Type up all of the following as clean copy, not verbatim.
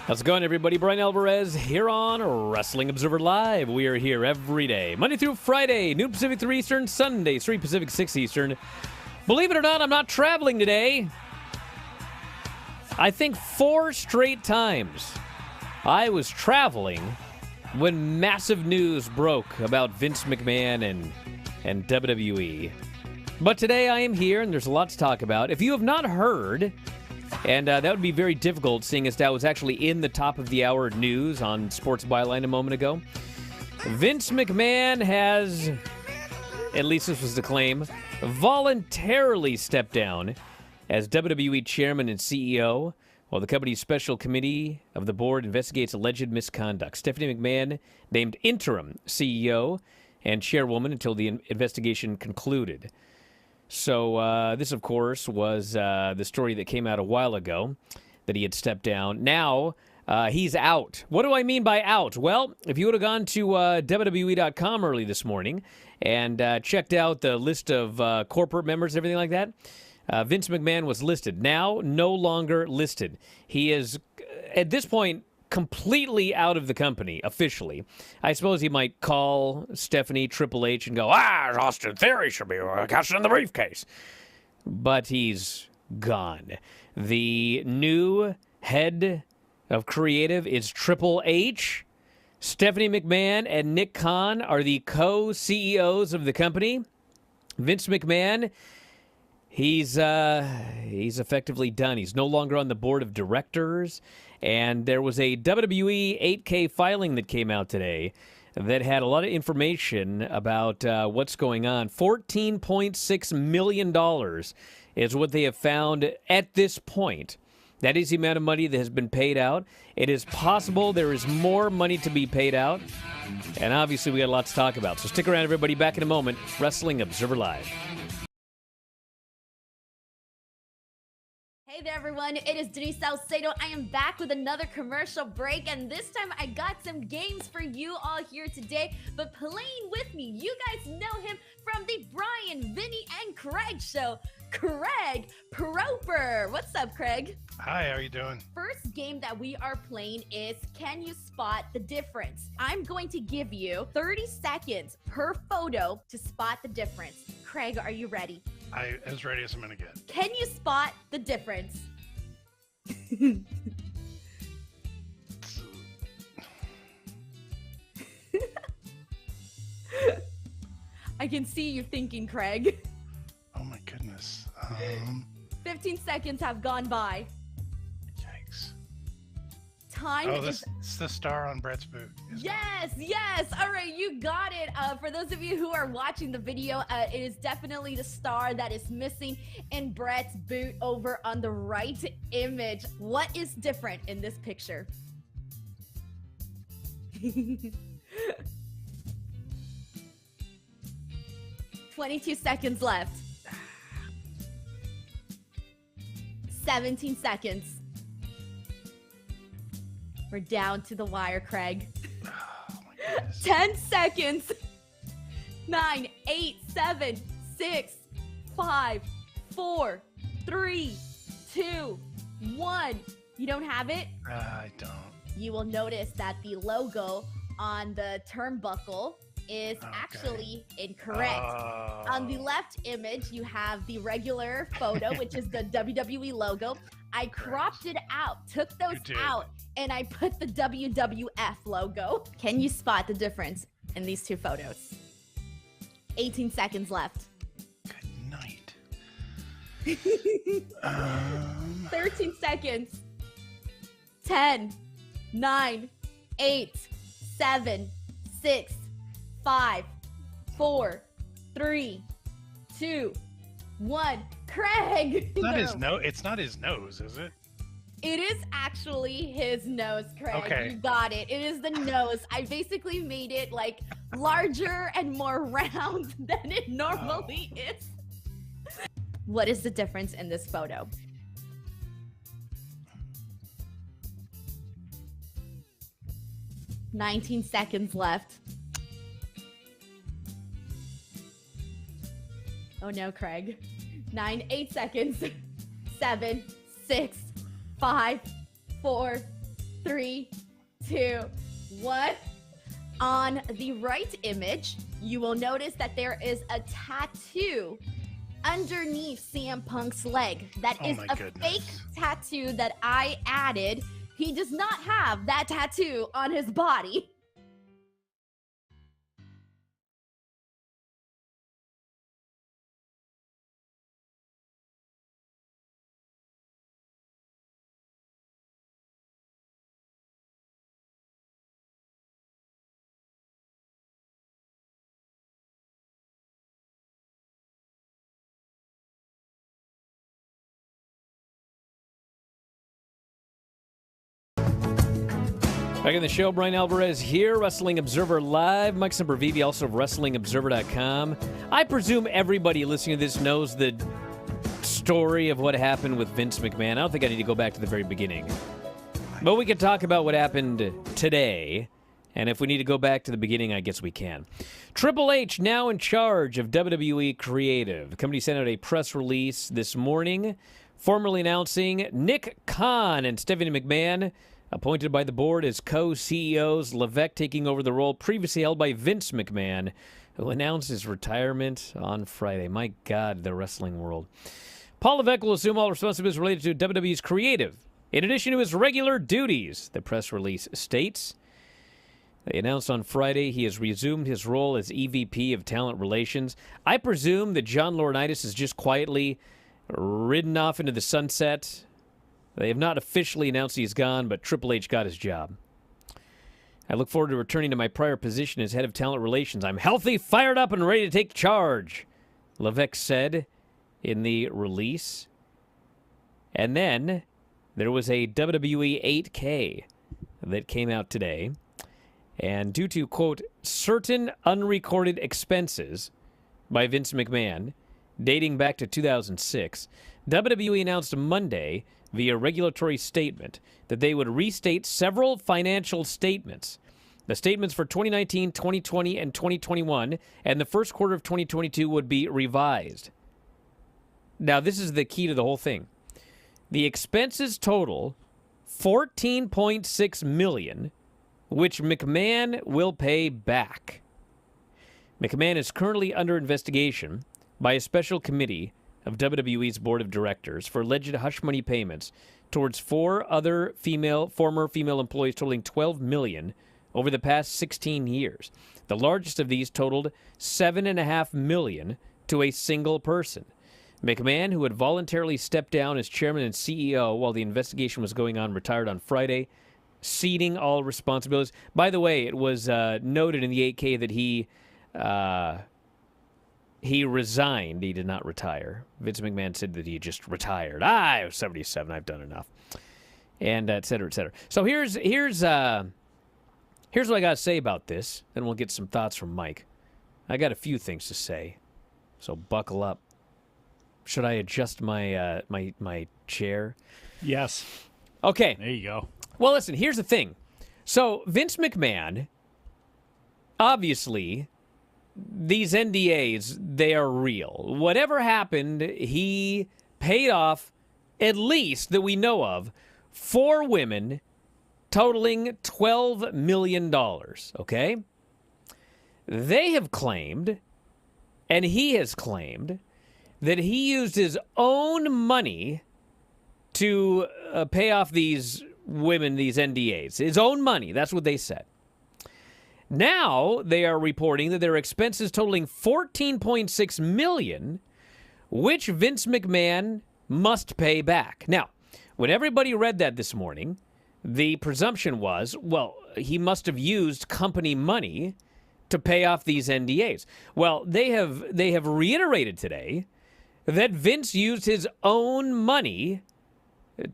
How's it going, everybody? Bryan Alvarez here on Wrestling Observer Live. We are here every day, Monday through Friday, noon Pacific, 3 Eastern, Sunday, 3 Pacific, 6 Eastern. Believe it or not, I'm not traveling today. I think 4 straight times I was traveling when massive news broke about Vince McMahon and WWE. But today I am here, and there's a lot to talk about. If you have not heard... And that would be very difficult, seeing as that was actually in the top of the hour news on Sports Byline a moment ago. Vince McMahon has, at least this was the claim, voluntarily stepped down as WWE chairman and CEO while the company's special committee of the board investigates alleged misconduct. Stephanie McMahon named interim CEO and chairwoman until the investigation concluded. So this, of course, was the story that came out a while ago, that he had stepped down. Now he's out. What do I mean by out? Well, if you would have gone to WWE.com early this morning and checked out the list of corporate members and everything like that, Vince McMahon was listed. Now, no longer listed. He is, at this point, completely out of the company, officially. I suppose he might call Stephanie Triple H and go, Austin Theory should be cashed in the briefcase. But he's gone. The new head of creative is Triple H. Stephanie McMahon and Nick Khan are the co-CEOs of the company. Vince McMahon, he's effectively done. He's no longer on the board of directors. And there was a WWE 8K filing that came out today that had a lot of information about what's going on. $14.6 million is what they have found at this point. That is the amount of money that has been paid out. It is possible there is more money to be paid out. And obviously, we got a lot to talk about. So stick around, everybody. Back in a moment. Wrestling Observer Live. Hey there, everyone. It is Denise Salcedo. I am back with another commercial break, and this time I got some games for you all here today. But playing with me, you guys know him from the Brian, Vinny, and Craig show, Craig Proper. What's up, Craig? Hi, how are you doing? First game that we are playing is Can You Spot the Difference? I'm going to give you 30 seconds per photo to spot the difference. Craig, are you ready? I'm as ready as I'm gonna get. Can you spot the difference? I can see you thinking, Craig. Oh my goodness. 15 seconds have gone by. Yikes. Time is... It's the star on Brett's boot. Yes. All right, you got it. For those of you who are watching the video, it is definitely the star that is missing in Brett's boot over on the right image. What is different in this picture? 22 seconds left. 17 seconds. We're down to the wire, Craig. Oh my goodness. 10 seconds. 9, 8, 7, 6, 5, 4, 3, 2, 1. You don't have it? I don't. You will notice that the logo on the turnbuckle is actually incorrect. On the left image, you have the regular photo, which is the WWE logo. I cropped it out, took those out, and I put the WWF logo. Can you spot the difference in these two photos? 18 seconds left. Good night. 13 seconds. 10, 9, 8, 7, 6, 5, 4, 3, 2, 1. Craig! It's not his nose, is it? It is actually his nose, Craig. Okay. You got it. It is the nose. I basically made it like larger and more round than it normally is. What is the difference in this photo? "19 seconds left. Oh no, Craig. 9, 8 seconds. 7, 6, 5, 4, 3, 2, 1. On the right image, you will notice that there is a tattoo underneath CM Punk's leg. That is a fake tattoo that I added. He does not have that tattoo on his body. Back in the show, Bryan Alvarez here, Wrestling Observer Live. Mike Sempervive, also of WrestlingObserver.com. I presume everybody listening to this knows the story of what happened with Vince McMahon. I don't think I need to go back to the very beginning. But we can talk about what happened today. And if we need to go back to the beginning, I guess we can. Triple H now in charge of WWE Creative. The company sent out a press release this morning, formally announcing Nick Khan and Stephanie McMahon appointed by the board as co-CEOs, Levesque taking over the role previously held by Vince McMahon, who announced his retirement on Friday. My God, the wrestling world. Paul Levesque will assume all responsibilities related to WWE's creative, in addition to his regular duties, the press release states. They announced on Friday he has resumed his role as EVP of Talent Relations. I presume that John Laurinaitis has just quietly ridden off into the sunset. They have not officially announced he's gone, but Triple H got his job. I look forward to returning to my prior position as head of talent relations. I'm healthy, fired up, and ready to take charge, Levesque said in the release. And then there was a WWE 8K that came out today. And due to, quote, certain unrecorded expenses by Vince McMahon dating back to 2006, WWE announced Monday via regulatory statement that they would restate several financial statements. The statements for 2019, 2020, and 2021, and the first quarter of 2022 would be revised. Now, this is the key to the whole thing. The expenses total $14.6 million, which McMahon will pay back. McMahon is currently under investigation by a special committee of WWE's board of directors for alleged hush money payments towards 4 other former female employees totaling $12 million over the past 16 years. The largest of these totaled $7.5 million to a single person. McMahon, who had voluntarily stepped down as chairman and CEO while the investigation was going on, retired on Friday, ceding all responsibilities. By the way, it was noted in the 8K that he resigned. He did not retire. Vince McMahon said that he just retired. I was 77. I've done enough. And et cetera, et cetera. So here's what I got to say about this. Then we'll get some thoughts from Mike. I got a few things to say. So buckle up. Should I adjust my my chair? Yes. Okay. There you go. Well, listen, here's the thing. So Vince McMahon, obviously, these NDAs, they are real. Whatever happened, he paid off, at least that we know of, 4 women totaling $12 million, okay? They have claimed, and he has claimed, that he used his own money to pay off these women, these NDAs. His own money, that's what they said. Now they are reporting that there are expenses totaling $14.6 million, which Vince McMahon must pay back. Now, when everybody read that this morning, the presumption was, well, he must have used company money to pay off these NDAs. Well, they have reiterated today that Vince used his own money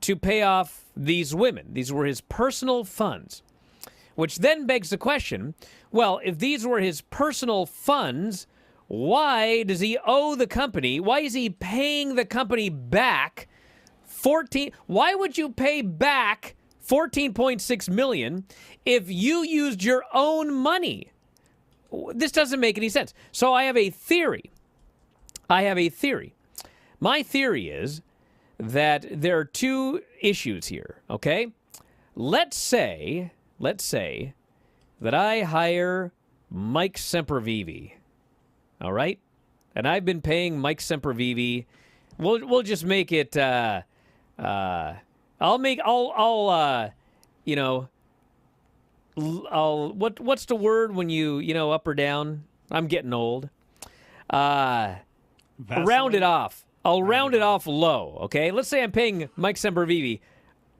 to pay off these women. These were his personal funds. Which then begs the question, well, if these were his personal funds, why does he owe the company? Why is he paying the company back why would you pay back $14.6 million if you used your own money? This doesn't make any sense. So I have a theory. My theory is that there are 2 issues here, okay? let's say that I hire Mike Sempervive. All right? And I've been paying Mike Sempervive. We'll just make it what's the word when you up or down? I'm getting old. Round it off. I'll round it off low, okay? Let's say I'm paying Mike Sempervive,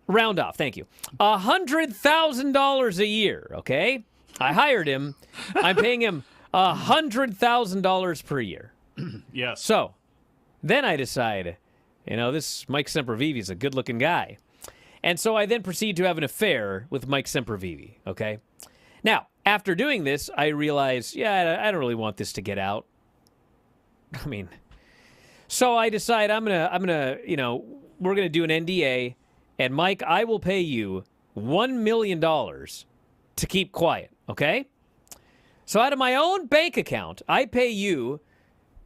round off, thank you, $100,000 a year, okay? I hired him. I'm paying him $100,000 per year. Yes. So then I decide, this Mike Sempervive is a good-looking guy. And so I then proceed to have an affair with Mike Sempervive, okay? Now, after doing this, I realize, I don't really want this to get out. I mean, so I decide we're going to do an NDA, and Mike, I will pay you $1 million to keep quiet, okay? So out of my own bank account, I pay you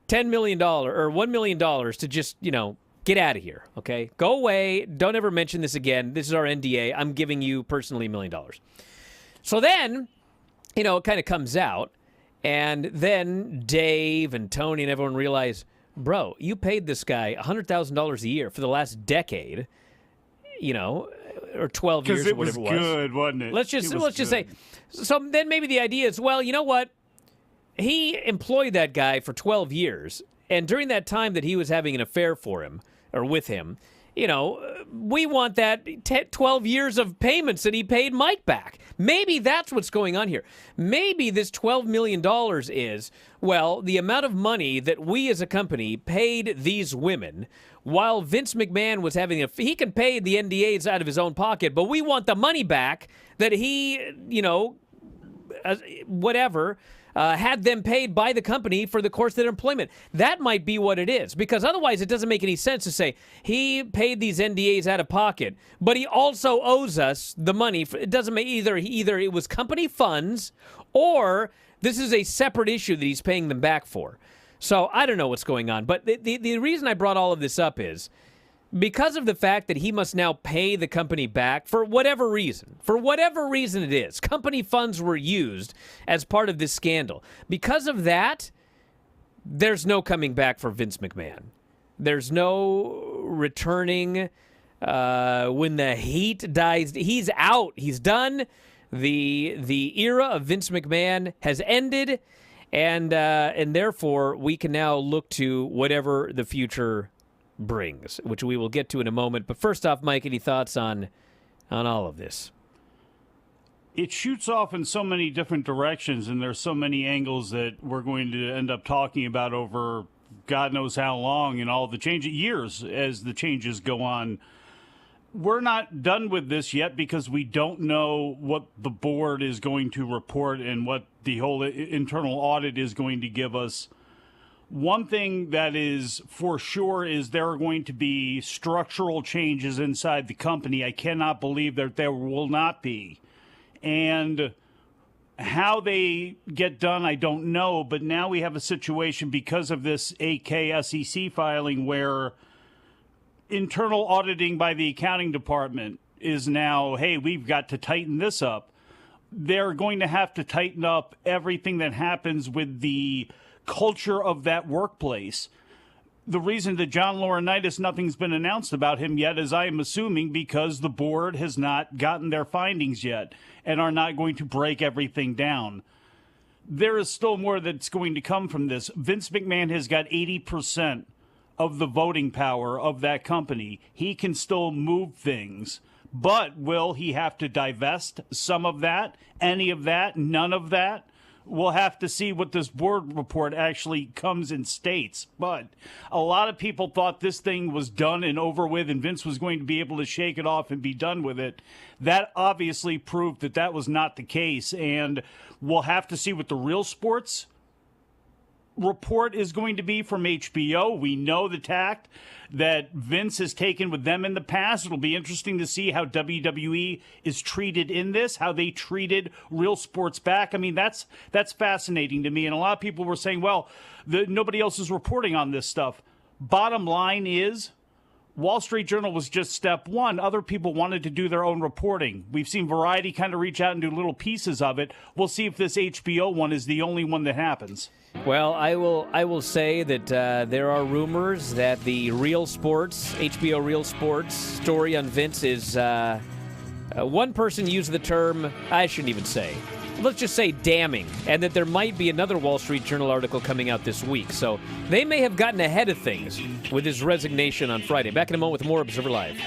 $10 million or $1 million to just, get out of here, okay? Go away. Don't ever mention this again. This is our NDA. I'm giving you personally $1 million. So then, it kind of comes out, and then Dave and Tony and everyone realize, bro, you paid this guy $100,000 a year for the last decade, or 12 years or whatever it was. Because it was good, wasn't it? Let's just say. So then maybe the idea is, well, you know what? He employed that guy for 12 years, and during that time that he was having an affair with him, we want that 12 years of payments that he paid Mike back. Maybe that's what's going on here. Maybe this $12 million is, the amount of money that we as a company paid these women while Vince McMahon was having he can pay the NDAs out of his own pocket, but we want the money back that he, had them paid by the company for the course of their employment. That might be what it is, because otherwise it doesn't make any sense to say he paid these NDAs out of pocket, but he also owes us the money. It doesn't make either it was company funds or this is a separate issue that he's paying them back for. So I don't know what's going on, but the reason I brought all of this up is because of the fact that he must now pay the company back for whatever reason it is. Company funds were used as part of this scandal. Because of that, there's no coming back for Vince McMahon. There's no returning when the heat dies. He's out. He's done. The era of Vince McMahon has ended, and therefore we can now look to whatever the future brings, which we will get to in a moment. But first off, Mike, any thoughts on all of this? It shoots off in so many different directions, and there's so many angles that we're going to end up talking about over God knows how long, and all the years as the changes go on. We're not done with this yet because we don't know what the board is going to report and what the whole internal audit is going to give us. One thing that is for sure is there are going to be structural changes inside the company. I cannot believe that there will not be. And how they get done, I don't know. But now we have a situation because of this 8K SEC filing where internal auditing by the accounting department is now, hey, we've got to tighten this up. They're going to have to tighten up everything that happens with the culture of that workplace. The reason that John Laurinaitis, nothing's been announced about him yet is, I am assuming, because the board has not gotten their findings yet and are not going to break everything down. There is still more that's going to come from this. Vince McMahon has got 80% of the voting power of that company. He can still move things, but will he have to divest some of that, any of that, none of that? We'll have to see what this board report actually comes and states. But a lot of people thought this thing was done and over with and Vince was going to be able to shake it off and be done with it. That obviously proved that that was not the case. And we'll have to see what the Real Sports report is going to be from HBO. We know the tact that Vince has taken with them in the past. It'll be interesting to see how WWE is treated in this, how they treated Real Sports back. I mean, that's fascinating to me. And a lot of people were saying, well, nobody else is reporting on this stuff. Bottom line is, Wall Street Journal was just step one. Other people wanted to do their own reporting. We've seen Variety kind of reach out and do little pieces of it. We'll see if this HBO one is the only one that happens. Well, I will say that there are rumors that the Real Sports, HBO Real Sports story on Vince is, one person used the term, I shouldn't even say, let's just say damning, and that there might be another Wall Street Journal article coming out this week. So they may have gotten ahead of things with his resignation on Friday. Back in a moment with more Observer Live.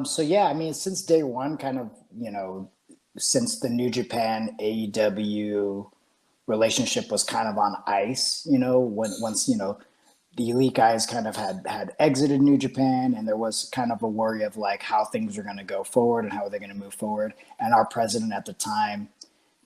So yeah, I mean, since day one, kind of, since the New Japan AEW relationship was kind of on ice, once the elite guys kind of had exited New Japan, and there was kind of a worry of like how things are going to go forward and how they're going to move forward. And our president at the time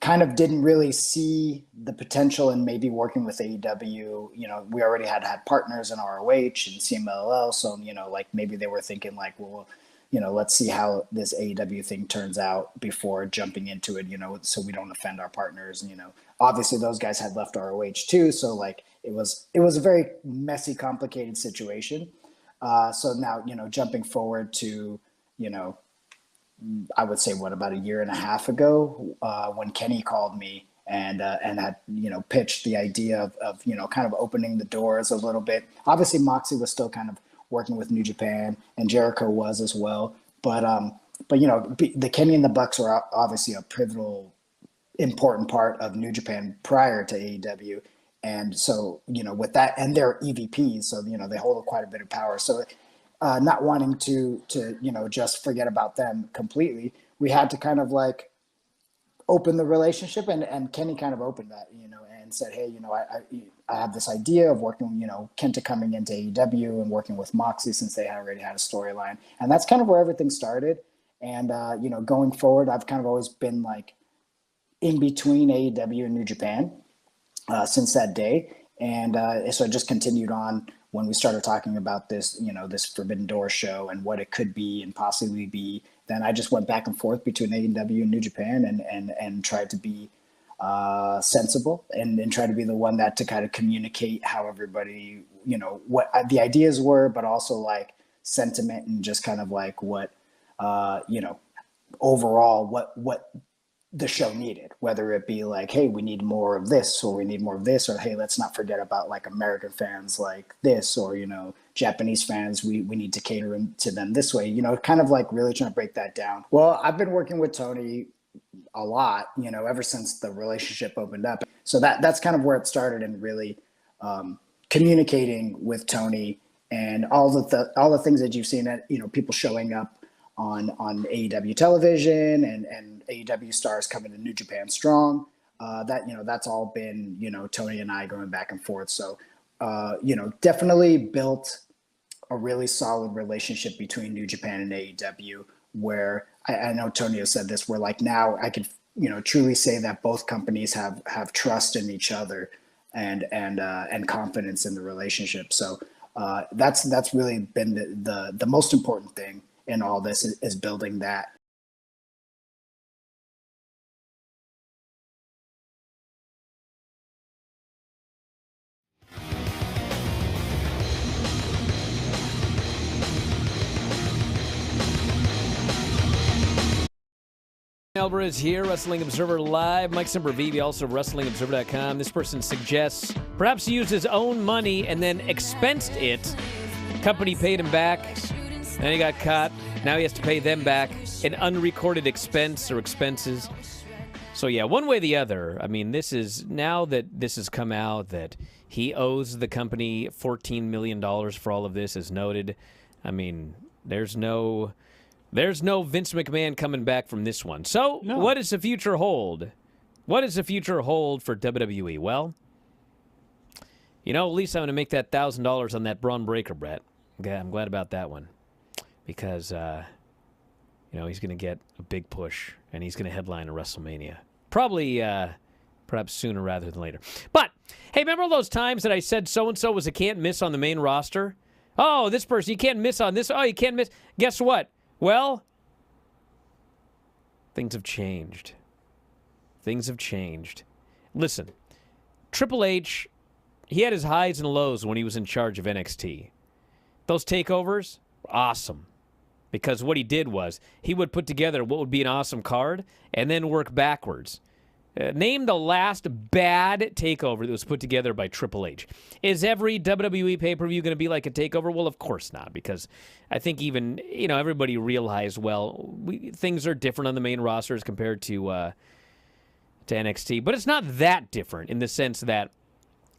kind of didn't really see the potential in maybe working with AEW. We already had partners in ROH and CMLL, so like maybe they were thinking like, well, let's see how this AEW thing turns out before jumping into it, so we don't offend our partners. Obviously those guys had left ROH too, so like it was a very messy, complicated situation. So now, jumping forward to, I would say about a year and a half ago, when Kenny called me and had, pitched the idea of kind of opening the doors a little bit. Obviously Moxley was still kind of working with New Japan, and Jericho was as well. But the Kenny and the Bucks were obviously a pivotal, important part of New Japan prior to AEW. And so, with that, and they're EVPs, so, they hold quite a bit of power. So not wanting to just forget about them completely, we had to kind of like open the relationship, and Kenny kind of opened that, and said, hey, I have this idea of working, Kenta coming into AEW and working with Moxley since they already had a storyline. And that's kind of where everything started. And, going forward, I've kind of always been like in between AEW and New Japan since that day. And so it just continued on when we started talking about this, this Forbidden Door show and what it could be and possibly be. Then I just went back and forth between AEW and New Japan and tried to be sensible and try to be the one that to kind of communicate how everybody, what the ideas were, but also like sentiment and just kind of like what, overall what the show needed, whether it be like, hey, we need more of this, or we need more of this, or hey, let's not forget about like American fans like this, or Japanese fans, we need to cater to them this way, kind of like really trying to break that down. Well, I've been working with Tony a lot, ever since the relationship opened up. So that's kind of where it started, and really communicating with Tony and all the things that you've seen that, people showing up on AEW television and AEW stars coming to New Japan Strong. That's all been, Tony and I going back and forth. So, definitely built a really solid relationship between New Japan and AEW, where I know Tony has said this, where like now I could, truly say that both companies have trust in each other and confidence in the relationship. So that's really been the most important thing in all this is building that. Alvarez here, Wrestling Observer Live. Mike Sempervive, also WrestlingObserver.com. This person suggests perhaps he used his own money and then expensed it. Company paid him back. Then he got caught. Now he has to pay them back an unrecorded expense or expenses. So yeah, one way or the other. I mean, now that this has come out that he owes the company $14 million for all of this, as noted. I mean, there's no Vince McMahon coming back from this one. So No. What does the future hold? What does the future hold for WWE? Well, at least I'm going to make that $1,000 on that Braun Breaker, Brett. Okay, I'm glad about that one. Because, he's going to get a big push, and he's going to headline a WrestleMania. Probably, perhaps sooner rather than later. But, hey, remember all those times that I said so-and-so was a can't miss on the main roster? Oh, this person, you can't miss on this. Oh, you can't miss. Guess what? Well, things have changed. Things have changed. listen, Triple H, he had his highs and lows when he was in charge of NXT. Those takeovers, awesome. Because what he did was he would put together what would be an awesome card and then work backwards. Name the last bad takeover that was put together by Triple H. Is every WWE pay-per-view going to be like a takeover? Well, of course not, because I think even, everybody realized, things are different on the main roster as compared to NXT. But it's not that different in the sense that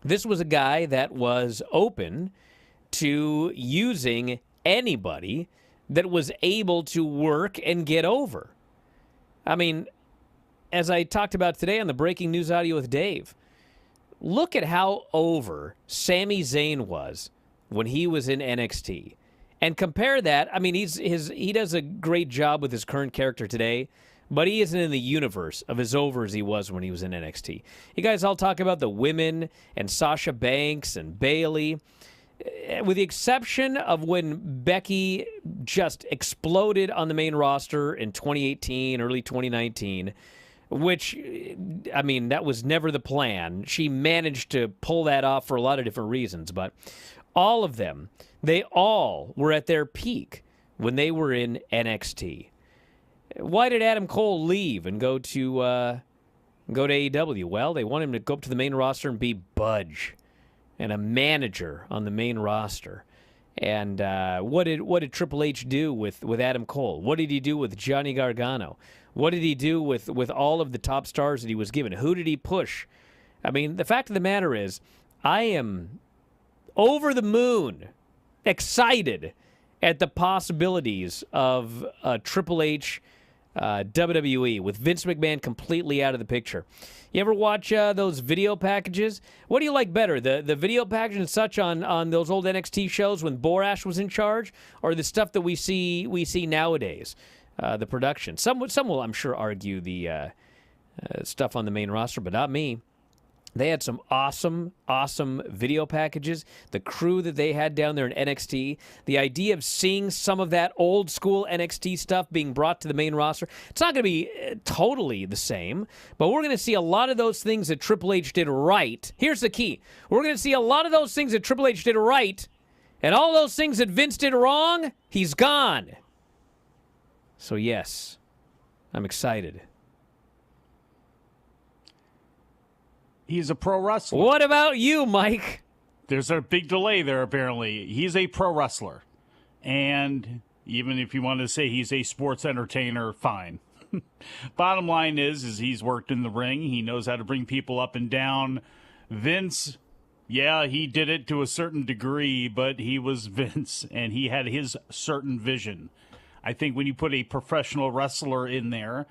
this was a guy that was open to using anybody that was able to work and get over. I mean, as I talked about today on the Breaking News Audio with Dave, look at how over Sami Zayn was when he was in NXT. And compare that, I mean, he does a great job with his current character today, but he isn't in the universe of as over as he was when he was in NXT. You guys all talk about the women and Sasha Banks and Bayley. With the exception of when Becky just exploded on the main roster in 2018, early 2019, which, I mean, that was never the plan. She managed to pull that off for a lot of different reasons, but all of them, they all were at their peak when they were in NXT. Why did Adam Cole leave and go to AEW? Well, they want him to go up to the main roster and be Budge and a manager on the main roster. And what did Triple H do with Adam Cole? What did he do with Johnny Gargano? What did he do with all of the top stars that he was given? Who did he push? I mean, the fact of the matter is, I am over the moon excited at the possibilities of Triple H WWE with Vince McMahon completely out of the picture. You ever watch those video packages? What do you like better, the video package and such on those old NXT shows when Borash was in charge, or the stuff that we see nowadays, the production? Some will, I'm sure, argue the stuff on the main roster, but not me. They had some awesome video packages. The crew that they had down there in NXT, the idea of seeing some of that old school NXT stuff being brought to the main roster, it's not going to be totally the same, but we're going to see a lot of those things that Triple H did right. Here's the key. We're going to see a lot of those things that Triple H did right, and all those things that Vince did wrong, he's gone. So yes, I'm excited. He's a pro wrestler. What about you, Mike? There's a big delay there, apparently. He's a pro wrestler. And even if you want to say he's a sports entertainer, fine. Bottom line is he's worked in the ring. He knows how to bring people up and down. Vince, yeah, he did it to a certain degree, but he was Vince, and he had his certain vision. I think when you put a professional wrestler in there,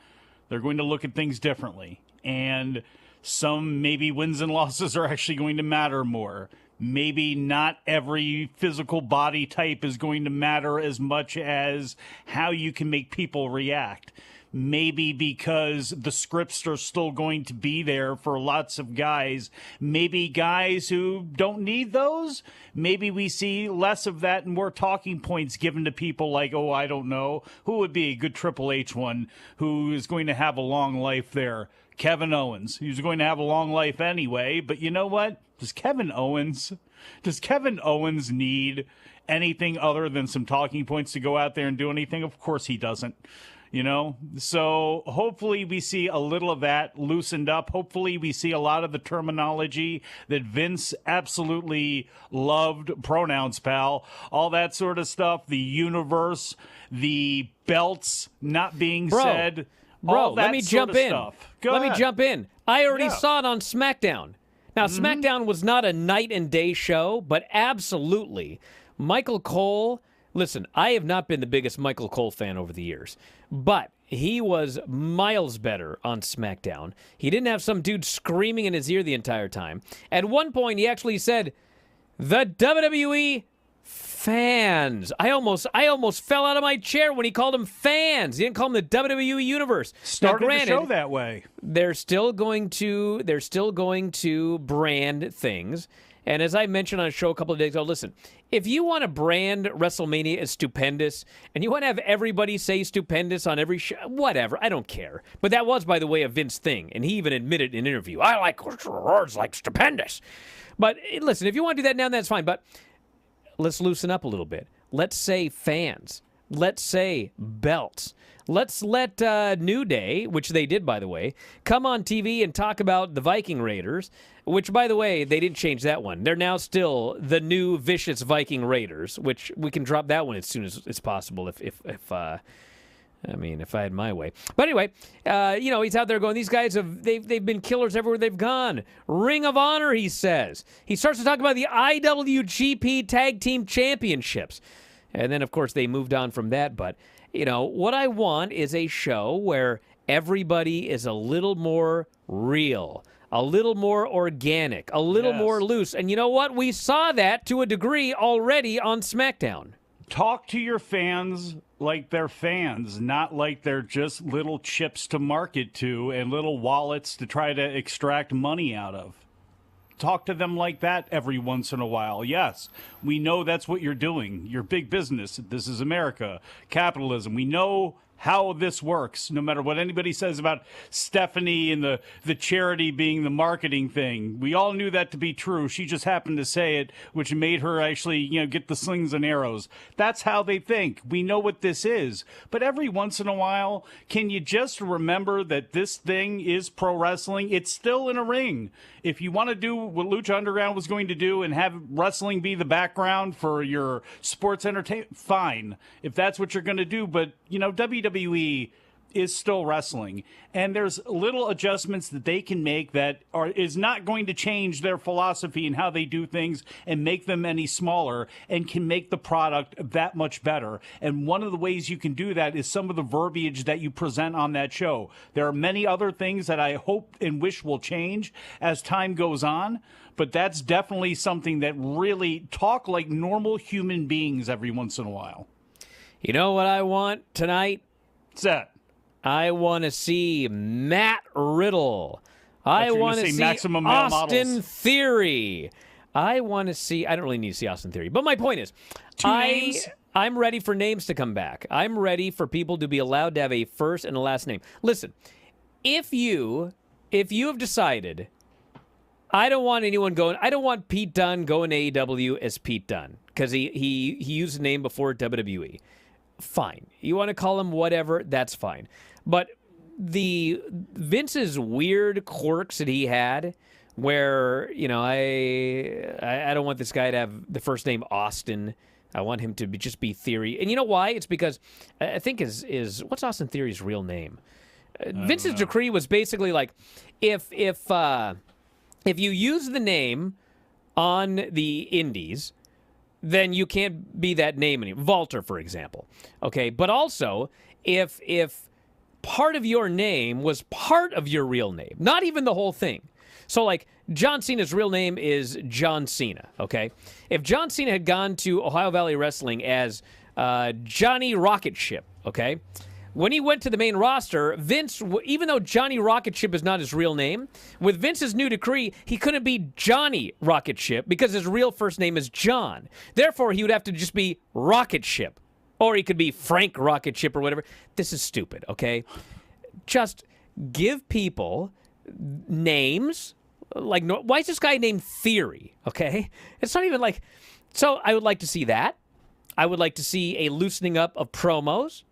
they're going to look at things differently. And some maybe wins and losses are actually going to matter more. Maybe not every physical body type is going to matter as much as how you can make people react. Maybe because the scripts are still going to be there for lots of guys. Maybe guys who don't need those. Maybe we see less of that and more talking points given to people like, oh, I don't know, who would be a good Triple H one who is going to have a long life there? Kevin Owens. He's going to have a long life anyway, but you know what? Does Kevin Owens need anything other than some talking points to go out there and do anything? Of course he doesn't. So hopefully we see a little of that loosened up. Hopefully we see a lot of the terminology that Vince absolutely loved, pronouns, pal, all that sort of stuff, the universe, the belts not being said. Bro, let me jump in. Let me jump in. I already saw it on Smackdown. Now, Smackdown was not a night and day show, but absolutely. Michael Cole, listen, I have not been the biggest Michael Cole fan over the years, but he was miles better on SmackDown. He didn't have some dude screaming in his ear the entire time. At one point, he actually said, the WWE fans. I almost fell out of my chair when he called them fans. He didn't call them the WWE Universe. Started the show that way. They're still going to brand things, And as I mentioned on a show a couple of days ago, listen, if you want to brand WrestleMania as stupendous and you want to have everybody say stupendous on every show, whatever, I don't care. But that was, by the way, a Vince thing. And he even admitted in an interview, I like words like stupendous. But listen, if you want to do that now, that's fine. But let's loosen up a little bit. Let's say fans. Let's say belts. Let's let New Day, which they did, by the way, come on TV and talk about the Viking Raiders, which, by the way, they didn't change that one. They're now still the new vicious Viking Raiders, which we can drop that one as soon as it's possible if I had my way. But anyway, he's out there going, these guys they've been killers everywhere they've gone. Ring of Honor, he says. He starts to talk about the IWGP Tag Team Championships. And then, of course, they moved on from that. But, what I want is a show where everybody is a little more real, a little more organic, a little more loose. And you know what? We saw that to a degree already on Smackdown. Talk to your fans like they're fans, not like they're just little chips to market to and little wallets to try to extract money out of. Talk to them like that every once in a while. Yes, we know that's what you're doing. You're big business. This is America, capitalism. We know how this works, no matter what anybody says about Stephanie and the charity being the marketing thing. We all knew that to be true. She just happened to say it, which made her actually, get the slings and arrows. That's how they think. We know what this is. But every once in a while, can you just remember that this thing is pro wrestling? It's still in a ring. If you want to do what Lucha Underground was going to do and have wrestling be the background for your sports entertainment, fine. If that's what you're going to do. But, WWE is still wrestling. And there's little adjustments that they can make that is not going to change their philosophy and how they do things and make them any smaller and can make the product that much better. And one of the ways you can do that is some of the verbiage that you present on that show. There are many other things that I hope and wish will change as time goes on. But that's definitely something that really talk like normal human beings every once in a while. You know what I want tonight? What's that? I want to see Matt Riddle. I want to see Maximum Male Austin Models. Theory. I want to see... I don't really need to see Austin Theory. But my point is, I'm ready for names to come back. I'm ready for people to be allowed to have a first and a last name. Listen, if you have decided, I don't want anyone going... I don't want Pete Dunne going to AEW as Pete Dunne because he used the name before WWE. Fine. You want to call him whatever, that's fine. But the Vince's weird quirks that he had where, I don't want this guy to have the first name Austin. I want him to just be Theory. And you know why? It's because I think is what's Austin Theory's real name? Vince's decree was basically like if you use the name on the indies, then you can't be that name anymore. Walter, for example. Okay, but also, if part of your name was part of your real name, not even the whole thing. So, like, John Cena's real name is John Cena, okay? If John Cena had gone to Ohio Valley Wrestling as Johnny Rocket Ship, okay? When he went to the main roster, Vince, even though Johnny Rocket Ship is not his real name, with Vince's new decree, he couldn't be Johnny Rocket Ship because his real first name is John. Therefore, he would have to just be Rocket Ship. Or he could be Frank Rocket Ship or whatever. This is stupid, okay? Just give people names. Like, why is this guy named Theory, okay? It's not even like... So I would like to see that. I would like to see a loosening up of promos.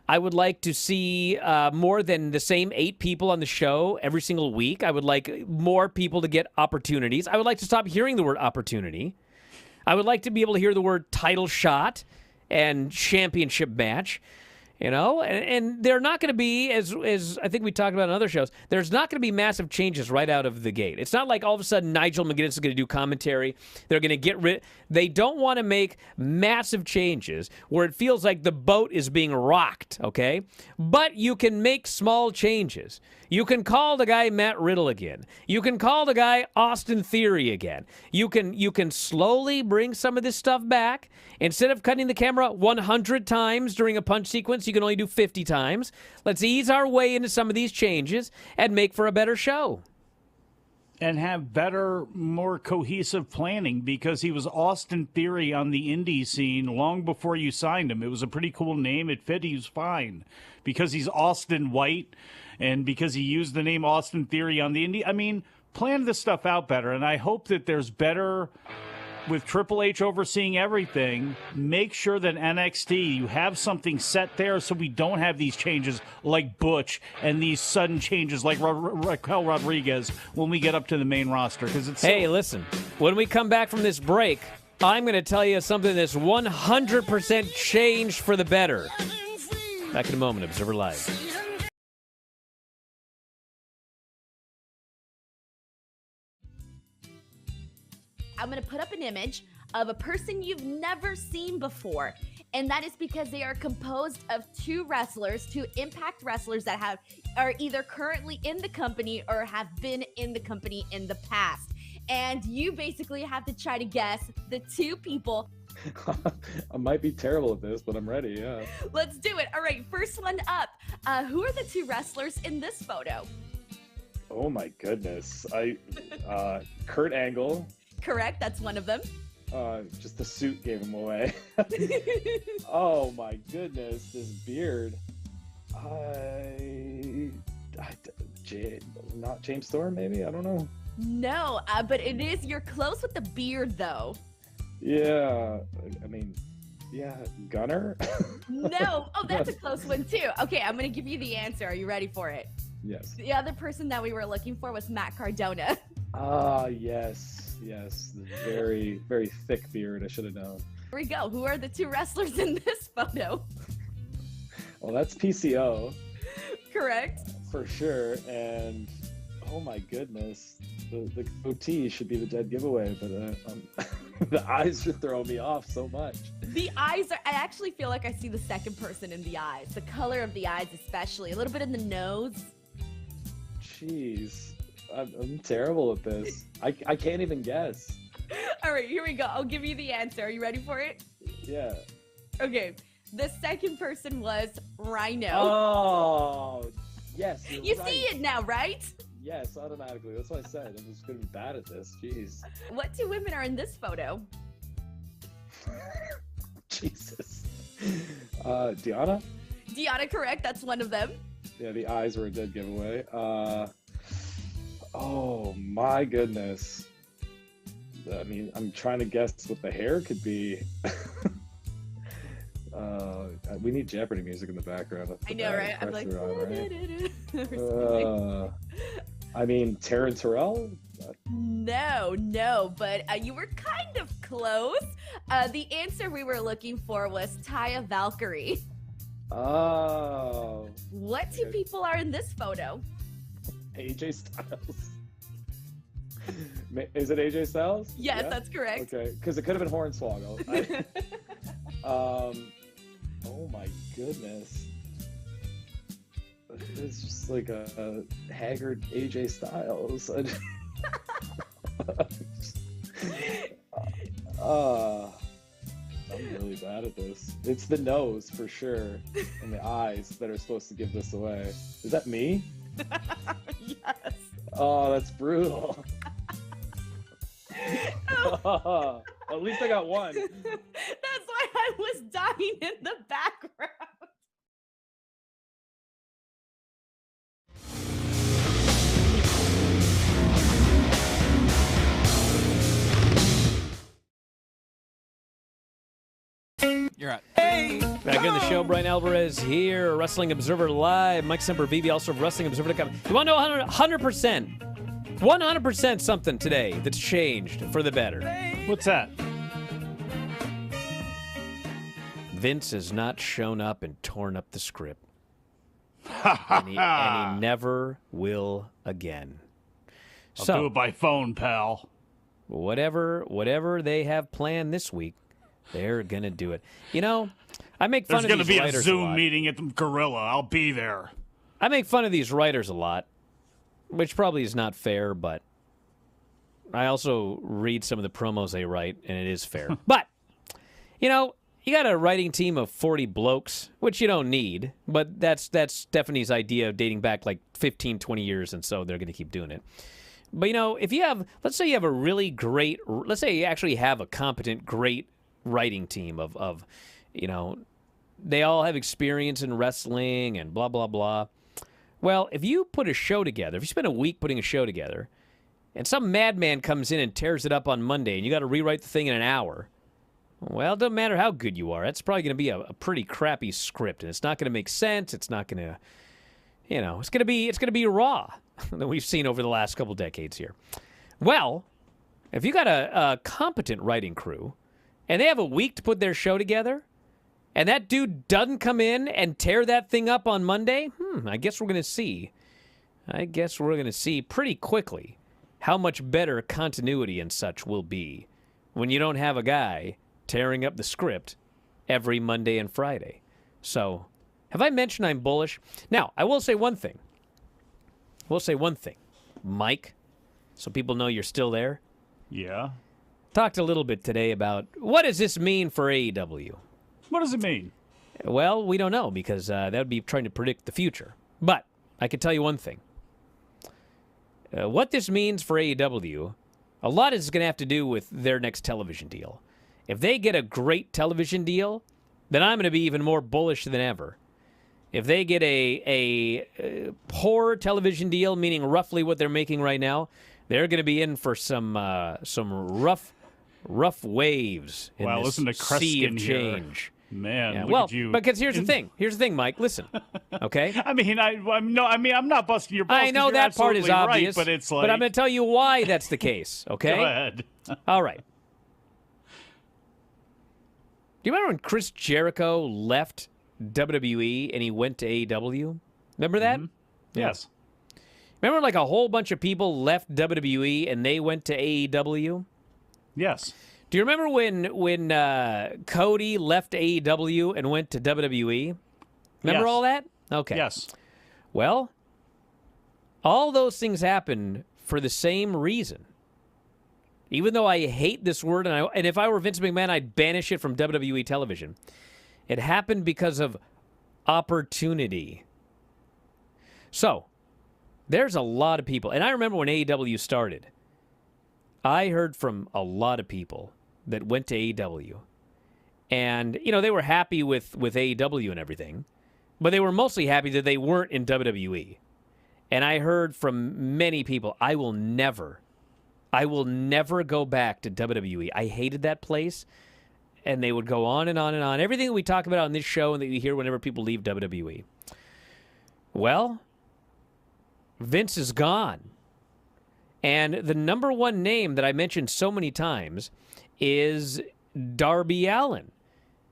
I would like to see more than the same 8 people on the show every single week. I would like more people to get opportunities. I would like to stop hearing the word opportunity. I would like to be able to hear the word title shot and championship match. And they're not going to be, as I think we talked about on other shows, there's not going to be massive changes right out of the gate. It's not like all of a sudden Nigel McGuinness is going to do commentary. They're going to get rid... They don't want to make massive changes where it feels like the boat is being rocked, okay? But you can make small changes. You can call the guy Matt Riddle again. You can call the guy Austin Theory again. You can slowly bring some of this stuff back. Instead of cutting the camera 100 times during a punch sequence, you can only do 50 times. Let's ease our way into some of these changes and make for a better show. and have better, more cohesive planning, because he was Austin Theory on the indie scene long before you signed him. It was a pretty cool name. It fit. He was fine because he's Austin White and because he used the name Austin Theory on the indie. I mean, plan this stuff out better, and I hope that there's better. With Triple H overseeing everything, make sure that NXT, you have something set there so we don't have these changes like Butch and these sudden changes like Raquel Rodriguez when we get up to the main roster. Because it's Hey, listen, when we come back from this break, I'm going to tell you something that's 100% changed for the better. Back in a moment, Observer Live. I'm going to put up an image of a person you've never seen before. And that is because they are composed of two Impact wrestlers that are either currently in the company or have been in the company in the past. And you basically have to try to guess the two people. I might be terrible at this, but I'm ready, yeah. Let's do it. All right, first one up. Who are the two wrestlers in this photo? Oh my goodness. Kurt Angle. Correct, that's one of them. Just the suit gave him away. Oh my goodness, this beard. Not James Storm, maybe? I don't know. No, but you're close with the beard, though. Yeah, I mean, yeah, Gunner? No, oh, that's a close one, too. Okay, I'm going to give you the answer. Are you ready for it? Yes. The other person that we were looking for was Matt Cardona. Yes. The very, very thick beard. I should have known. Here we go. Who are the two wrestlers in this photo? Well, that's PCO. Correct. For sure. And, oh my goodness, the goatee should be the dead giveaway, but the eyes should throw me off so much. The eyes I actually feel like I see the second person in the eyes. The color of the eyes especially. A little bit in the nose. Jeez. I'm terrible at this. I can't even guess. All right, here we go. I'll give you the answer. Are you ready for it? Yeah. Okay. The second person was Rhino. Oh, yes. You right. See it now, right? Yes, automatically. That's what I said. I'm just going to be bad at this. Jeez. What two women are in this photo? Jesus. Deanna? Deanna, correct. That's one of them. Yeah, the eyes were a dead giveaway. Oh my goodness. I mean, I'm trying to guess what the hair could be. We need Jeopardy music in the background. I know, right? I'm like, I mean, Taryn Terrell? No, but you were kind of close. The answer we were looking for was Taya Valkyrie. Oh. What two people are in this photo? AJ Styles. Is it AJ Styles? Yes, yeah? That's correct. Okay, because it could have been Hornswoggle. Oh my goodness. It's just like a haggard AJ Styles. I'm really bad at this. It's the nose for sure, and the eyes that are supposed to give this away. Is that me? Yes. Oh, that's brutal. Oh. At least I got one. That's why I was dying in the background. You're out. Hey! Back in the show, Bryan Alvarez here, Wrestling Observer Live. Mike Sempervive, also of WrestlingObserver.com. You want to know 100%? 100% something today that's changed for the better. What's that? Vince has not shown up and torn up the script. and he never will again. I'll do it by phone, pal. Whatever they have planned this week, they're going to do it. You know, I make fun of these writers a lot. There's going to be a Zoom meeting at the Gorilla. I'll be there. I make fun of these writers a lot, which probably is not fair, but I also read some of the promos they write, and it is fair. But, you know, you got a writing team of 40 blokes, which you don't need, but that's Stephanie's idea of dating back like 15, 20 years, and so they're going to keep doing it. But, if you have, let's say you have a really great, let's say you actually have a competent, great writing team of they all have experience in wrestling and blah, blah, blah. Well, if you put a show together, if you spend a week putting a show together, and some madman comes in and tears it up on Monday, and you got to rewrite the thing in an hour, well, it doesn't matter how good you are. That's probably going to be a pretty crappy script, and it's not going to make sense. It's not going to, it's going to be raw that we've seen over the last couple decades here. Well, if you got a competent writing crew, and they have a week to put their show together, and that dude doesn't come in and tear that thing up on Monday, I guess we're going to see. I guess we're going to see pretty quickly how much better continuity and such will be when you don't have a guy tearing up the script every Monday and Friday. So, have I mentioned I'm bullish? Now, I will say one thing. Mike, so people know you're still there. Yeah. Talked a little bit today about what does this mean for AEW? What does it mean? Well, we don't know because that would be trying to predict the future. But I can tell you one thing. What this means for AEW, a lot is going to have to do with their next television deal. If they get a great television deal, then I'm going to be even more bullish than ever. If they get a poor television deal, meaning roughly what they're making right now, they're going to be in for some rough waves in this listen to sea of Kreskin here. change. Man, Yeah, look at you. because here's the thing. Here's the thing, Mike. Listen, okay? I'm not busting your balls. I know you're that part is absolutely obvious, right, but it's like. but I'm going to tell you why that's the case, okay? Go ahead. All right. Do you remember when Chris Jericho left WWE and he went to AEW? Remember that? Mm-hmm. Yes. Remember like a whole bunch of people left WWE and they went to AEW? Yes. Do you remember when Cody left AEW and went to WWE? Remember Yes. all that? Okay. Yes. Well, all those things happened for the same reason. Even though I hate this word, and if I were Vince McMahon, I'd banish it from WWE television. It happened because of opportunity. So, there's a lot of people, and I remember when AEW started, I heard from a lot of people that went to AEW. And, they were happy with AEW and everything, but they were mostly happy that they weren't in WWE. And I heard from many people, I will never go back to WWE. I hated that place. And they would go on and on and on. Everything that we talk about on this show and that you hear whenever people leave WWE. Well, Vince is gone. And the number one name that I mentioned so many times is Darby Allin.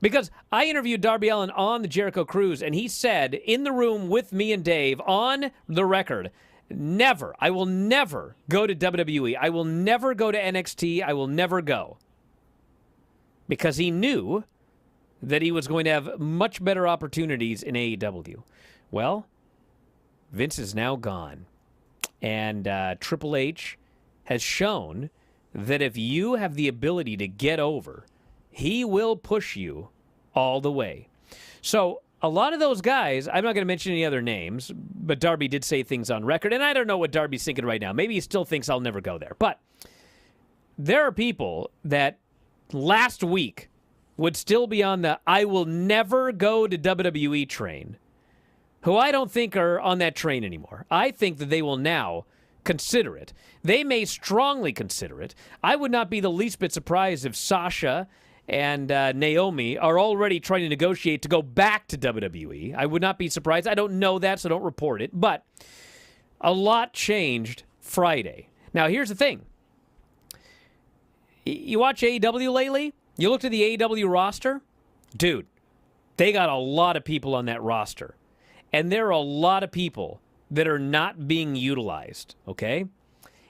Because I interviewed Darby Allin on the Jericho Cruise, and he said in the room with me and Dave, on the record, I will never go to WWE. I will never go to NXT. I will never go. Because he knew that he was going to have much better opportunities in AEW. Well, Vince is now gone. And Triple H has shown that if you have the ability to get over, he will push you all the way. So a lot of those guys, I'm not going to mention any other names, but Darby did say things on record, and I don't know what Darby's thinking right now. Maybe he still thinks I'll never go there. But there are people that last week would still be on the I will never go to WWE train, who I don't think are on that train anymore. I think that they will now consider it. They may strongly consider it. I would not be the least bit surprised if Sasha and Naomi are already trying to negotiate to go back to WWE. I would not be surprised. I don't know that, so don't report it. But a lot changed Friday. Now, here's the thing. You watch AEW lately? You looked at the AEW roster? Dude, they got a lot of people on that roster. And there are a lot of people that are not being utilized, okay?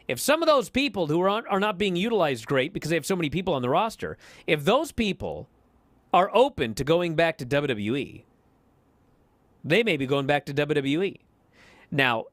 If some of those people who are not being utilized great because they have so many people on the roster, if those people are open to going back to WWE, they may be going back to WWE. Now,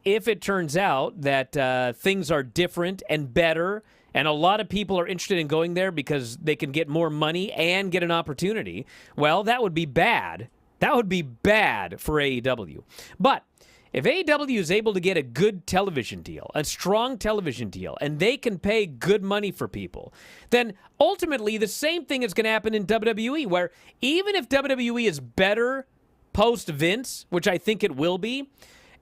if it turns out that things are different and better and a lot of people are interested in going there because they can get more money and get an opportunity, well, that would be bad. That would be bad for AEW. But If AEW is able to get a good television deal, a strong television deal, and they can pay good money for people, then ultimately the same thing is going to happen in WWE, where even if WWE is better post-Vince, which I think it will be,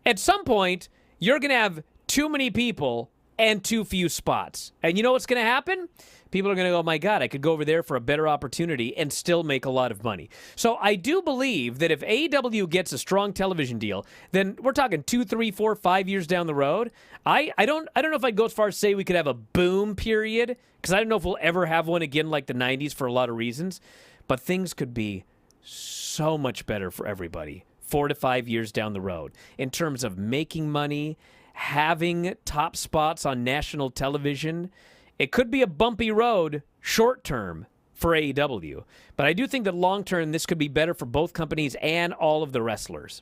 at some point, you're going to have too many people and too few spots. And you know what's going to happen? People are going to go, oh my God, I could go over there for a better opportunity and still make a lot of money. So I do believe that if AEW gets a strong television deal, then we're talking 2, 3, 4, 5 years down the road. I don't know if I'd go as far as say we could have a boom period, because I don't know if we'll ever have one again like the 90s for a lot of reasons. But things could be so much better for everybody 4 to 5 years down the road in terms of making money, having top spots on national television. It could be a bumpy road short term for AEW, but I do think that long term this could be better for both companies and all of the wrestlers.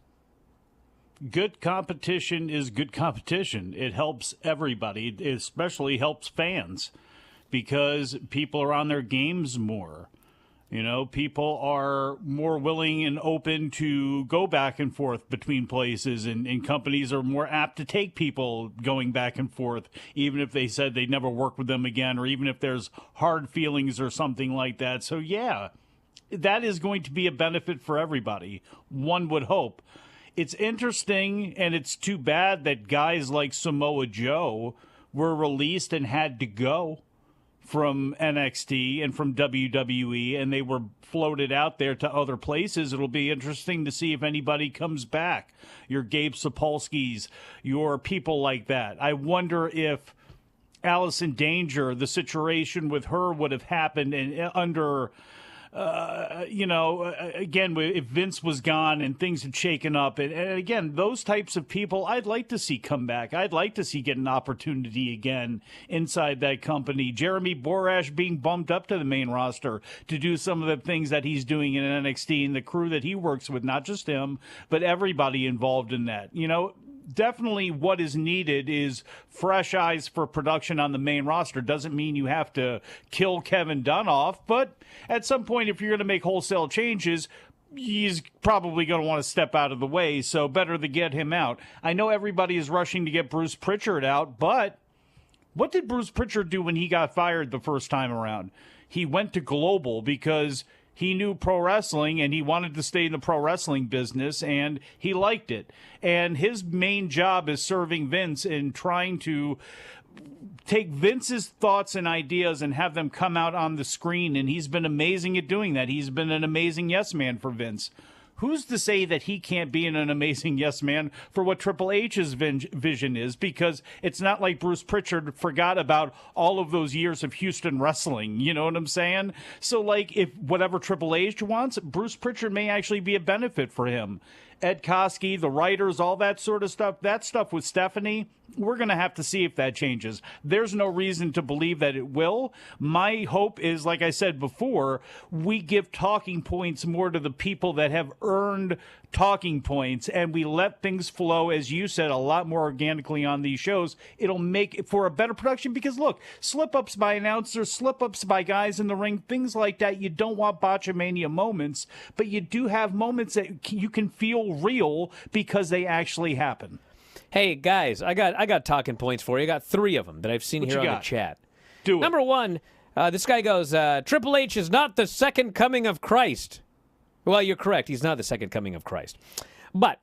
Good competition is good competition. It helps everybody. It especially helps fans because people are on their games more. You know, people are more willing and open to go back and forth between places, and companies are more apt to take people going back and forth, even if they said they'd never work with them again, or even if there's hard feelings or something like that. So, yeah, that is going to be a benefit for everybody, one would hope. It's interesting, and it's too bad that guys like Samoa Joe were released and had to go from NXT and from WWE, and they were floated out there to other places. It'll be interesting to see if anybody comes back. Your Gabe Sapolskys, your people like that. I wonder if Allison Danger, the situation with her would have happened under... again, if Vince was gone and things had shaken up, and again, those types of people I'd like to see come back. I'd like to see get an opportunity again inside that company. Jeremy Borash being bumped up to the main roster to do some of the things that he's doing in NXT and the crew that he works with, not just him, but everybody involved in that. You know, definitely what is needed is fresh eyes for production on the main roster. Doesn't mean you have to kill Kevin Dunn off, but at some point, if you're going to make wholesale changes, he's probably going to want to step out of the way, so better to get him out. I know everybody is rushing to get Bruce Pritchard out, but what did Bruce Pritchard do when he got fired the first time around? He went to Global because he knew pro wrestling and he wanted to stay in the pro wrestling business and he liked it. And his main job is serving Vince and trying to take Vince's thoughts and ideas and have them come out on the screen. And he's been amazing at doing that. He's been an amazing yes man for Vince. Who's to say that he can't be an amazing yes man for what Triple H's vision is? Because it's not like Bruce Pritchard forgot about all of those years of Houston wrestling. You know what I'm saying? So, like, if whatever Triple H wants, Bruce Pritchard may actually be a benefit for him. Ed Koskey, the writers, all that sort of stuff, that stuff with Stephanie, we're going to have to see if that changes. There's no reason to believe that it will. My hope is, like I said before, we give talking points more to the people that have earned talking points, and we let things flow, as you said, a lot more organically on these shows. It'll make it for a better production because, look, slip-ups by announcers, slip-ups by guys in the ring, things like that, you don't want botchamania moments, but you do have moments that you can feel real because they actually happen. Hey, guys, I got talking points for you. I got 3 of them that I've seen here on the chat. Do it. Number 1, this guy goes, Triple H is not the second coming of Christ. Well, you're correct. He's not the second coming of Christ. But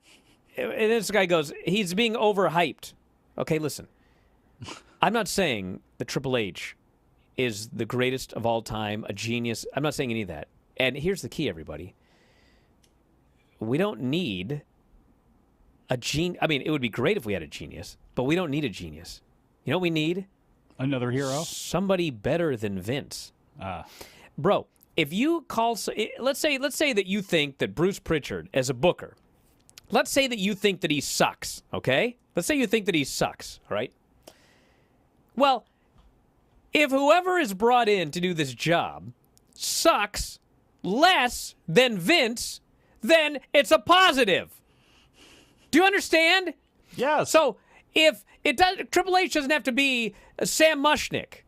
and this guy goes, he's being overhyped. Okay, listen. I'm not saying that Triple H is the greatest of all time, a genius. I'm not saying any of that. And here's the key, everybody. We don't need a genius. I mean, it would be great if we had a genius, but we don't need a genius. You know what we need? Another hero? Somebody better than Vince. Bro, if you call, let's say that you think that Bruce Pritchard as a booker, let's say that you think that he sucks, okay? Let's say you think that he sucks, all right? Well, if whoever is brought in to do this job sucks less than Vince, then it's a positive. Do you understand? Yes. So if it does, Triple H doesn't have to be Sam Mushnick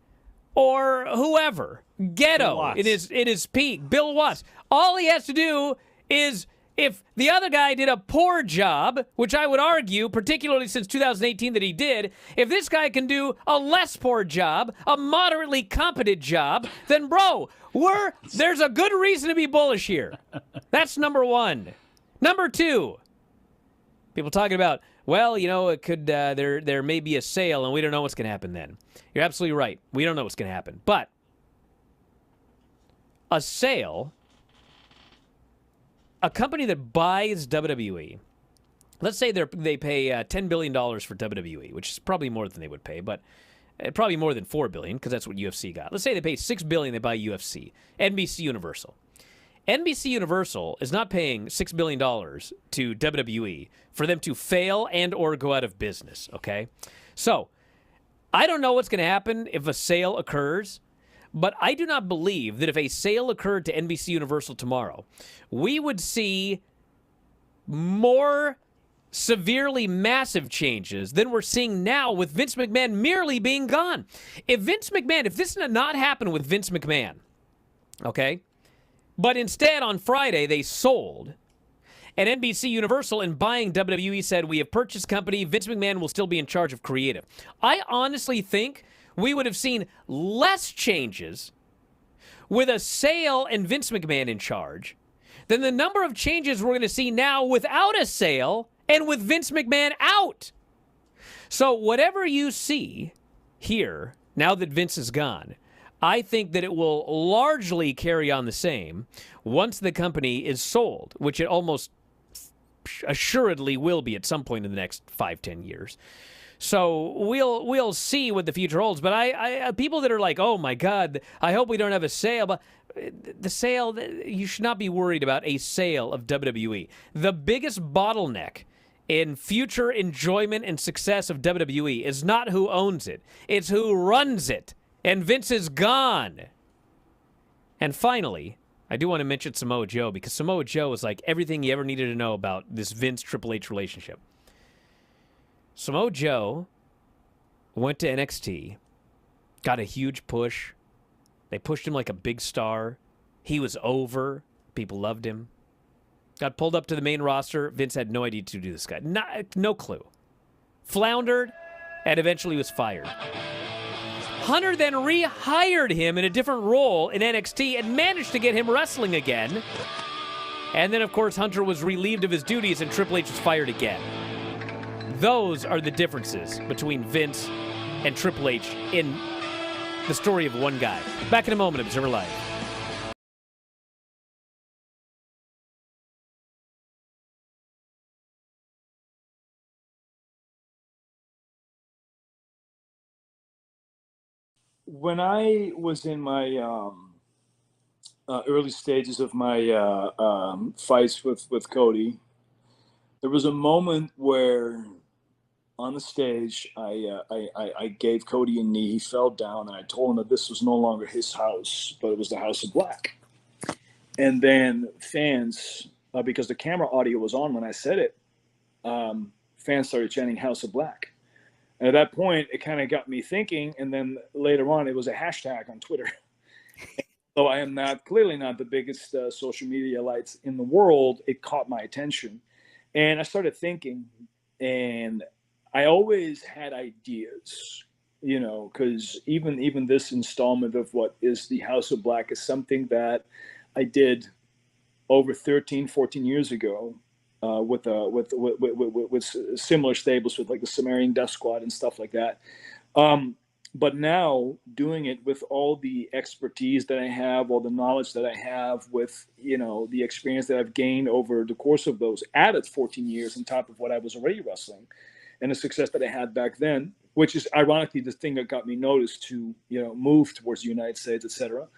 or whoever, Ghetto in his peak, Bill Watts. All he has to do is if the other guy did a poor job, which I would argue, particularly since 2018 that he did, if this guy can do a less poor job, a moderately competent job, then bro, there's a good reason to be bullish here. That's number one. Number two, people talking about, well, it could, there may be a sale and we don't know what's going to happen then. You're absolutely right. We don't know what's going to happen. But a sale, a company that buys WWE, let's say they pay $10 billion for WWE, which is probably more than they would pay, but probably more than $4 billion because that's what UFC got. Let's say they pay $6 billion, they buy UFC, NBC Universal. NBC Universal is not paying $6 billion to WWE for them to fail and or go out of business, okay? So, I don't know what's going to happen if a sale occurs, but I do not believe that if a sale occurred to NBC Universal tomorrow, we would see more severely massive changes than we're seeing now with Vince McMahon merely being gone. If this did not happen with Vince McMahon, okay, but instead on Friday they sold, and NBC Universal in buying WWE said, we have purchased company, Vince McMahon will still be in charge of creative. I honestly think we would have seen less changes with a sale and Vince McMahon in charge than the number of changes we're going to see now without a sale and with Vince McMahon out. So whatever you see here, now that Vince is gone, I think that it will largely carry on the same once the company is sold, which it almost assuredly will be at some point in the next 5-10 years. So we'll see what the future holds. But I people that are like, oh my God, I hope we don't have a sale. But the sale, you should not be worried about a sale of WWE. The biggest bottleneck in future enjoyment and success of WWE is not who owns it. It's who runs it. And Vince is gone. And finally, I do want to mention Samoa Joe, because Samoa Joe is like everything you ever needed to know about this Vince-Triple H relationship. Samoa Joe went to NXT, got a huge push. They pushed him like a big star. He was over. People loved him. Got pulled up to the main roster. Vince had no idea to do this guy. No clue. Floundered and eventually was fired. Hunter then rehired him in a different role in NXT and managed to get him wrestling again. And then, of course, Hunter was relieved of his duties and Triple H was fired again. Those are the differences between Vince and Triple H in the story of one guy. Back in a moment, Observer Live. When I was in my early stages of my fights with Cody, there was a moment where on the stage, I gave Cody a knee. He fell down, and I told him that this was no longer his house, but it was the House of Black. And then fans, because the camera audio was on when I said it, fans started chanting House of Black. And at that point, it kind of got me thinking. And then later on, it was a hashtag on Twitter. Though I am clearly not the biggest social media lights in the world, it caught my attention. And I started thinking, and I always had ideas, because even this installment of what is the House of Black is something that I did over 13, 14 years ago with similar stables with like the Sumerian Death Squad and stuff like that. But now doing it with all the expertise that I have, all the knowledge that I have with, the experience that I've gained over the course of those added 14 years on top of what I was already wrestling, and the success that I had back then, which is ironically the thing that got me noticed to, move towards the United States, etc.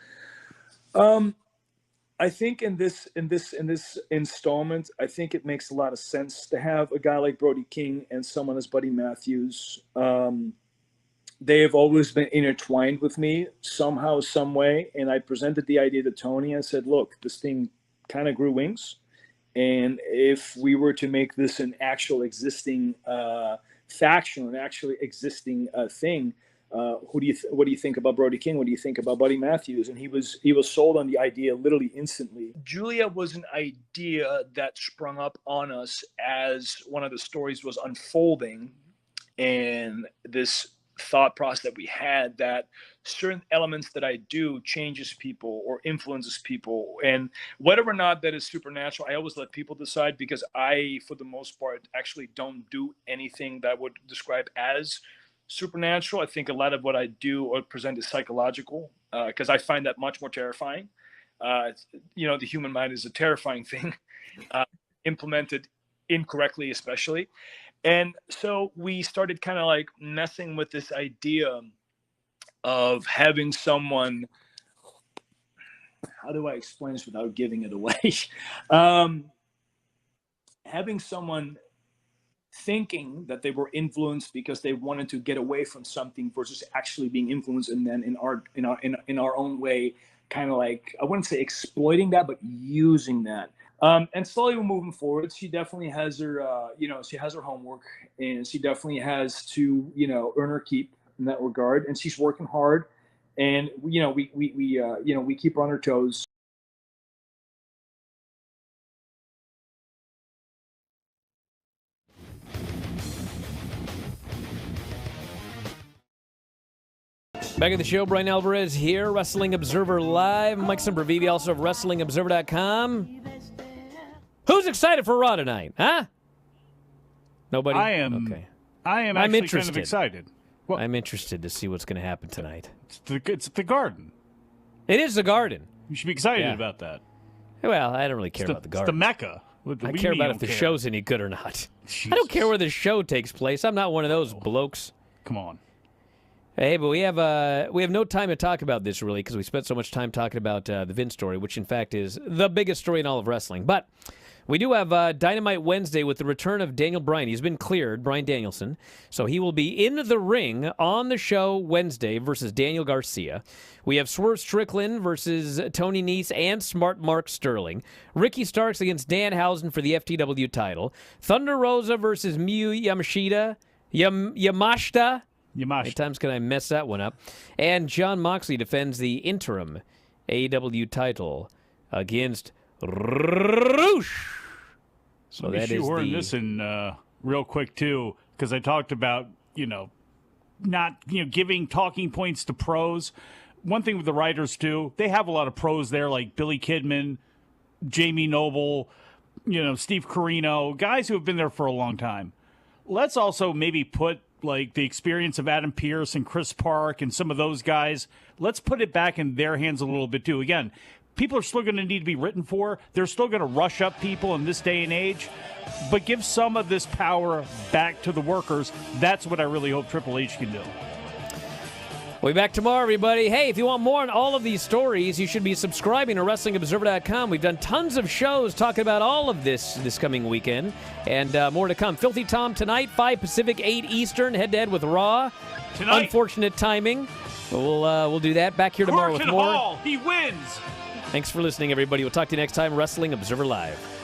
I think in this installment, I think it makes a lot of sense to have a guy like Brody King and someone as Buddy Matthews. They have always been intertwined with me somehow, some way. And I presented the idea to Tony. I said, look, this thing kind of grew wings. And if we were to make this an actual existing faction, an actually existing thing, what do you think about Brody King? What do you think about Buddy Matthews? And he was sold on the idea literally instantly. Julia was an idea that sprung up on us as one of the stories was unfolding, and this thought process that we had that certain elements that I do changes people or influences people, and whether or not that is supernatural, I always let people decide, because I, for the most part, actually don't do anything that would describe as supernatural. I think a lot of what I do or present is psychological, because I find that much more terrifying. The human mind is a terrifying thing, implemented incorrectly, especially. And so we started kind of like messing with this idea of having someone, how do I explain this without giving it away? Having someone thinking that they were influenced because they wanted to get away from something versus actually being influenced, and then in our own way, kind of like, I wouldn't say exploiting that, but using that. And slowly we're moving forward. She definitely has her, she has her homework, and she definitely has to, earn her keep in that regard. And she's working hard, and we keep her on her toes. Back at the show, Bryan Alvarez here, Wrestling Observer Live. Mike Sempervive, also of WrestlingObserver.com. Who's excited for Raw tonight, huh? Nobody? I am. Okay. I'm actually kind of excited. Well, I'm interested to see what's going to happen tonight. It's the Garden. It is the Garden. You should be excited about that. Well, I don't really care about the Garden. It's the Mecca. I care about if the show's any good or not. Jesus. I don't care where the show takes place. I'm not one of those blokes. Come on. Hey, but we have no time to talk about this, really, because we spent so much time talking about the Vince story, which, in fact, is the biggest story in all of wrestling. But we do have Dynamite Wednesday with the return of Daniel Bryan. He's been cleared, Bryan Danielson. So he will be in the ring on the show Wednesday versus Daniel Garcia. We have Swerve Strickland versus Tony Nese and Smart Mark Sterling. Ricky Starks against Danhausen for the FTW title. Thunder Rosa versus Miyu Yamashita. Yamashita. How many times can I mess that one up? And Jon Moxley defends the interim AEW title against Roosh. So let me shoehorn this in real quick too, because I talked about not giving talking points to pros. One thing with the writers too, they have a lot of pros there, like Billy Kidman, Jamie Noble, Steve Corino, guys who have been there for a long time. Let's also maybe put like the experience of Adam Pearce and Chris Park and some of those guys, let's put it back in their hands a little bit too. Again, people are still going to need to be written for. They're still going to rush up people in this day and age, but give some of this power back to the workers. That's what I really hope Triple H can do. We'll be back tomorrow, everybody. Hey, if you want more on all of these stories, you should be subscribing to WrestlingObserver.com. We've done tons of shows talking about all of this coming weekend, and more to come. Filthy Tom tonight, 5 Pacific, 8 Eastern, head-to-head with Raw. Tonight. Unfortunate timing. We'll do that. Back here tomorrow with more. Hall, he wins. Thanks for listening, everybody. We'll talk to you next time. Wrestling Observer Live.